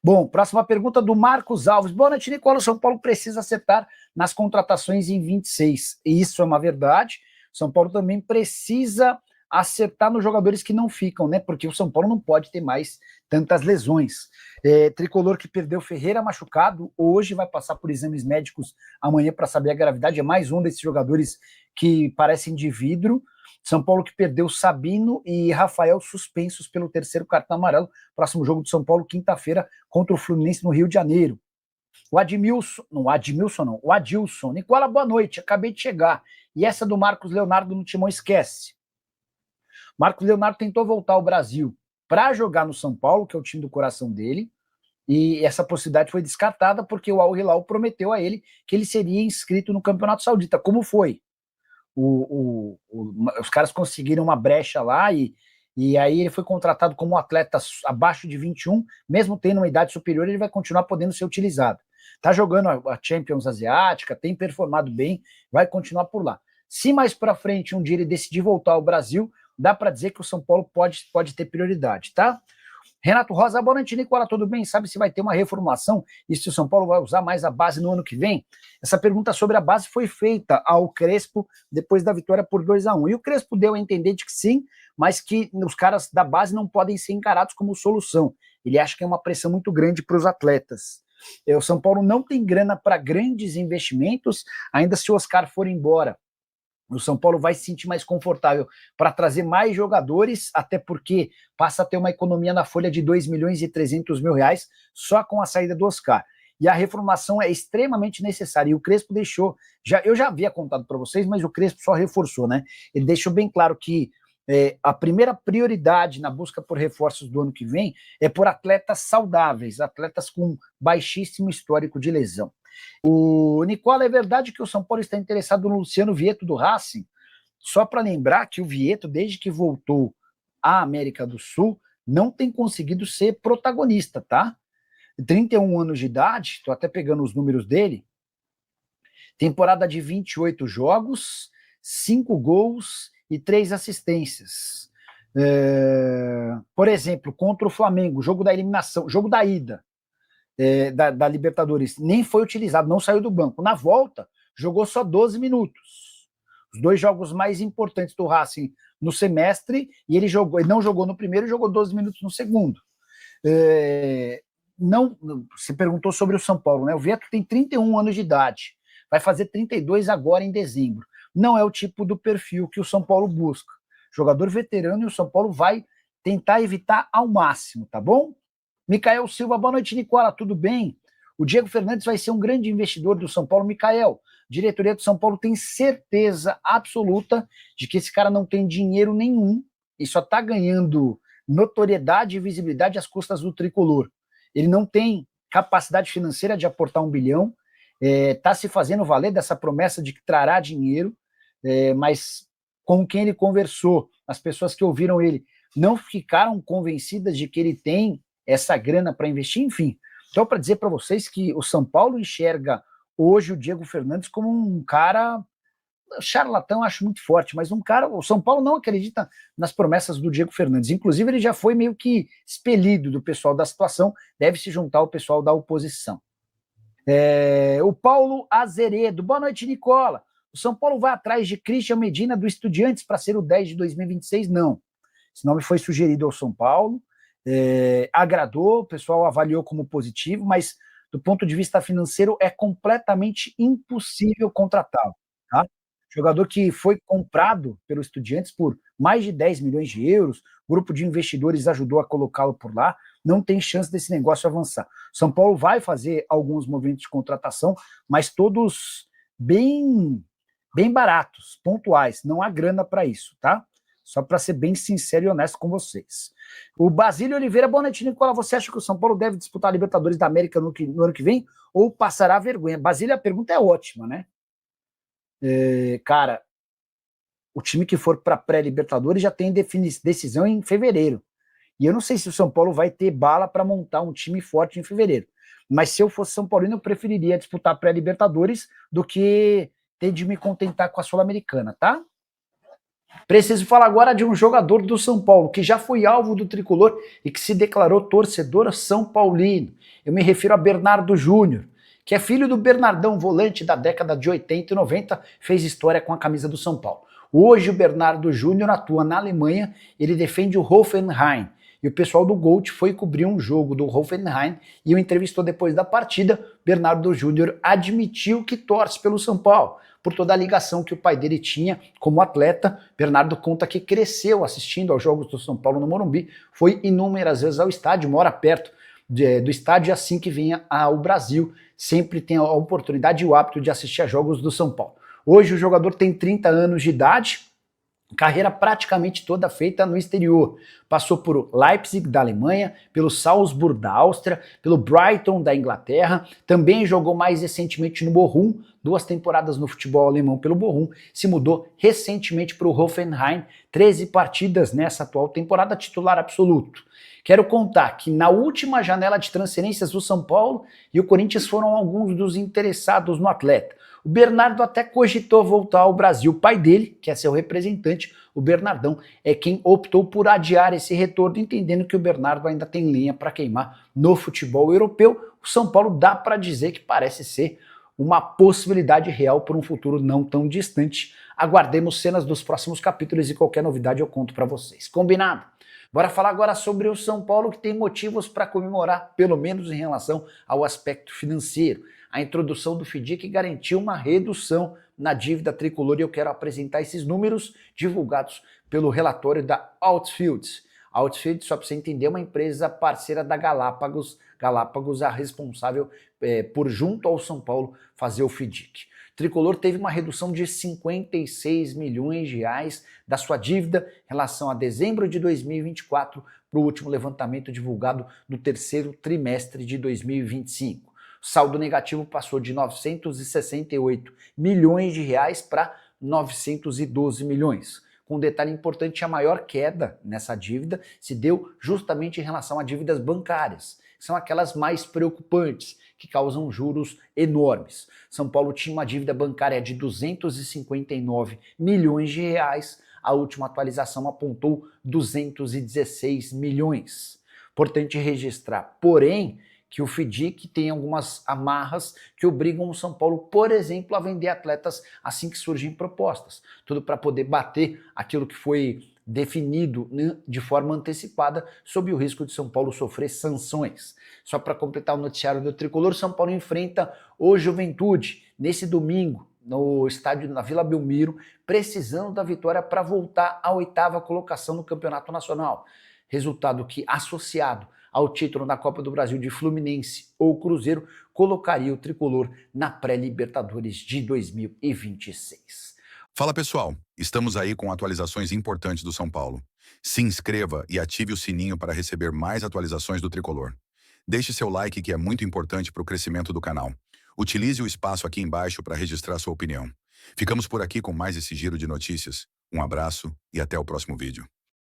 Bom, próxima pergunta do Marcos Alves. Boa noite, Nicola. O São Paulo precisa acertar nas contratações em 26. E isso é uma verdade. O São Paulo também precisa acertar nos jogadores que não ficam, né? Porque o São Paulo não pode ter mais tantas lesões. Tricolor que perdeu Ferreira machucado, hoje vai passar por exames médicos amanhã para saber a gravidade. É mais um desses jogadores que parecem de vidro. São Paulo que perdeu Sabino e Rafael suspensos pelo terceiro cartão amarelo. Próximo jogo do São Paulo, quinta-feira, contra o Fluminense no Rio de Janeiro. O Adilson. Nicola, boa noite, acabei de chegar. E essa do Marcos Leonardo no Timão esquece. Marcos Leonardo tentou voltar ao Brasil para jogar no São Paulo, que é o time do coração dele, e essa possibilidade foi descartada porque o Al Hilal prometeu a ele que ele seria inscrito no Campeonato Saudita. Como foi? Os caras conseguiram uma brecha lá e aí ele foi contratado como um atleta abaixo de 21, mesmo tendo uma idade superior, ele vai continuar podendo ser utilizado. Tá jogando a Champions Asiática, tem performado bem, vai continuar por lá. Se mais para frente um dia ele decidir voltar ao Brasil, dá para dizer que o São Paulo pode ter prioridade, tá? Renato Rosa, boa noite, Nicola, tudo bem? Sabe se vai ter uma reformulação e se o São Paulo vai usar mais a base no ano que vem? Essa pergunta sobre a base foi feita ao Crespo depois da vitória por 2-1. E o Crespo deu a entender de que sim, mas que os caras da base não podem ser encarados como solução. Ele acha que é uma pressão muito grande para os atletas. O São Paulo não tem grana para grandes investimentos, ainda se o Oscar for embora. O São Paulo vai se sentir mais confortável para trazer mais jogadores, até porque passa a ter uma economia na folha de 2.300.000 reais só com a saída do Oscar. E a reformulação é extremamente necessária. E o Crespo deixou, eu já havia contado para vocês, mas o Crespo só reforçou, né? Ele deixou bem claro que a primeira prioridade na busca por reforços do ano que vem é por atletas saudáveis, atletas com baixíssimo histórico de lesão. O Nicola, é verdade que o São Paulo está interessado no Luciano Vietto do Racing? Só para lembrar que o Vietto, desde que voltou à América do Sul, não tem conseguido ser protagonista, tá? 31 anos de idade, estou até pegando os números dele, temporada de 28 jogos, 5 gols e 3 assistências. Por exemplo, contra o Flamengo, jogo da eliminação, jogo da ida, da Libertadores, nem foi utilizado, não saiu do banco. Na volta, jogou só 12 minutos. Os 2 jogos mais importantes do Racing no semestre, e ele não jogou no primeiro, jogou 12 minutos no segundo. Não, se perguntou sobre o São Paulo, né? O Vietto tem 31 anos de idade, vai fazer 32 agora em dezembro. Não é o tipo do perfil que o São Paulo busca. Jogador veterano, e o São Paulo vai tentar evitar ao máximo, tá bom? Micael Silva, boa noite, Nicola, tudo bem? O Diego Fernandes vai ser um grande investidor do São Paulo. Micael, a diretoria do São Paulo tem certeza absoluta de que esse cara não tem dinheiro nenhum e só está ganhando notoriedade e visibilidade às custas do tricolor. Ele não tem capacidade financeira de aportar 1 bilhão, está se fazendo valer dessa promessa de que trará dinheiro, mas com quem ele conversou, as pessoas que ouviram ele, não ficaram convencidas de que ele tem essa grana para investir, enfim. Então, para dizer para vocês que o São Paulo enxerga hoje o Diego Fernandes como um cara, charlatão acho muito forte, mas um cara, o São Paulo não acredita nas promessas do Diego Fernandes, inclusive ele já foi meio que expelido do pessoal da situação, deve se juntar ao pessoal da oposição. O Paulo Azeredo, boa noite, Nicola. O São Paulo vai atrás de Christian Medina do Estudiantes para ser o 10 de 2026? Não. Esse nome foi sugerido ao São Paulo, agradou, o pessoal avaliou como positivo, mas do ponto de vista financeiro é completamente impossível contratá-lo, tá? Jogador que foi comprado pelo Estudiantes por mais de 10 milhões de euros, o grupo de investidores ajudou a colocá-lo por lá, não tem chance desse negócio avançar. São Paulo vai fazer alguns movimentos de contratação, mas todos bem baratos, pontuais, não há grana para isso, tá? Só para ser bem sincero e honesto com vocês. O Basílio Oliveira, boa noite, Nicola. Você acha que o São Paulo deve disputar a Libertadores da América no ano que vem ou passará vergonha? Basílio, a pergunta é ótima, né? Cara, o time que for para pré-Libertadores já tem decisão em fevereiro. E eu não sei se o São Paulo vai ter bala para montar um time forte em fevereiro. Mas se eu fosse São Paulino, eu preferiria disputar pré-Libertadores do que ter de me contentar com a Sul-Americana, tá? Preciso falar agora de um jogador do São Paulo que já foi alvo do tricolor e que se declarou torcedor são paulino. Eu me refiro a Bernardo Júnior, que é filho do Bernardão, volante da década de 80 e 90, fez história com a camisa do São Paulo. Hoje o Bernardo Júnior atua na Alemanha, ele defende o Hoffenheim. E o pessoal do Gold foi cobrir um jogo do Hoffenheim e o entrevistou depois da partida. Bernardo Júnior admitiu que torce pelo São Paulo, por toda a ligação que o pai dele tinha como atleta. Bernardo conta que cresceu assistindo aos jogos do São Paulo no Morumbi, foi inúmeras vezes ao estádio, mora perto do estádio, e assim que vinha ao Brasil, sempre tem a oportunidade e o hábito de assistir a jogos do São Paulo. Hoje o jogador tem 30 anos de idade, carreira praticamente toda feita no exterior. Passou por Leipzig, da Alemanha, pelo Salzburg, da Áustria, pelo Brighton, da Inglaterra, também jogou mais recentemente no Bochum, 2 temporadas no futebol alemão pelo Bochum, se mudou recentemente para o Hoffenheim, 13 partidas nessa atual temporada, titular absoluto. Quero contar que na última janela de transferências do São Paulo e o Corinthians foram alguns dos interessados no atleta. O Bernardo até cogitou voltar ao Brasil. O pai dele, que é seu representante, o Bernardão, é quem optou por adiar esse retorno, entendendo que o Bernardo ainda tem lenha para queimar no futebol europeu. O São Paulo dá para dizer que parece ser uma possibilidade real por um futuro não tão distante. Aguardemos cenas dos próximos capítulos e qualquer novidade eu conto para vocês. Combinado? Bora falar agora sobre o São Paulo, que tem motivos para comemorar, pelo menos em relação ao aspecto financeiro. A introdução do FDIC garantiu uma redução na dívida tricolor e eu quero apresentar esses números divulgados pelo relatório da Outfields. A Outfields, só para você entender, é uma empresa parceira da Galápagos. Galápagos é a responsável por, junto ao São Paulo, fazer o FDIC. O tricolor teve uma redução de 56 milhões de reais da sua dívida em relação a dezembro de 2024 para o último levantamento divulgado no terceiro trimestre de 2025. O saldo negativo passou de 968 milhões de reais para 912 milhões. Com um detalhe importante, a maior queda nessa dívida se deu justamente em relação a dívidas bancárias, que são aquelas mais preocupantes, que causam juros enormes. São Paulo tinha uma dívida bancária de 259 milhões de reais, a última atualização apontou 216 milhões. Importante registrar, porém, que o FDIC tem algumas amarras que obrigam o São Paulo, por exemplo, a vender atletas assim que surgem propostas. Tudo para poder bater aquilo que foi definido, né, de forma antecipada, sob o risco de São Paulo sofrer sanções. Só para completar o noticiário do Tricolor, São Paulo enfrenta o Juventude nesse domingo, no estádio na Vila Belmiro, precisando da vitória para voltar à 8ª colocação no Campeonato Nacional. Resultado que, associado ao título da Copa do Brasil de Fluminense ou Cruzeiro, colocaria o Tricolor na pré-Libertadores de 2026. Fala pessoal, estamos aí com atualizações importantes do São Paulo. Se inscreva e ative o sininho para receber mais atualizações do Tricolor. Deixe seu like, que é muito importante para o crescimento do canal. Utilize o espaço aqui embaixo para registrar sua opinião. Ficamos por aqui com mais esse giro de notícias. Um abraço e até o próximo vídeo.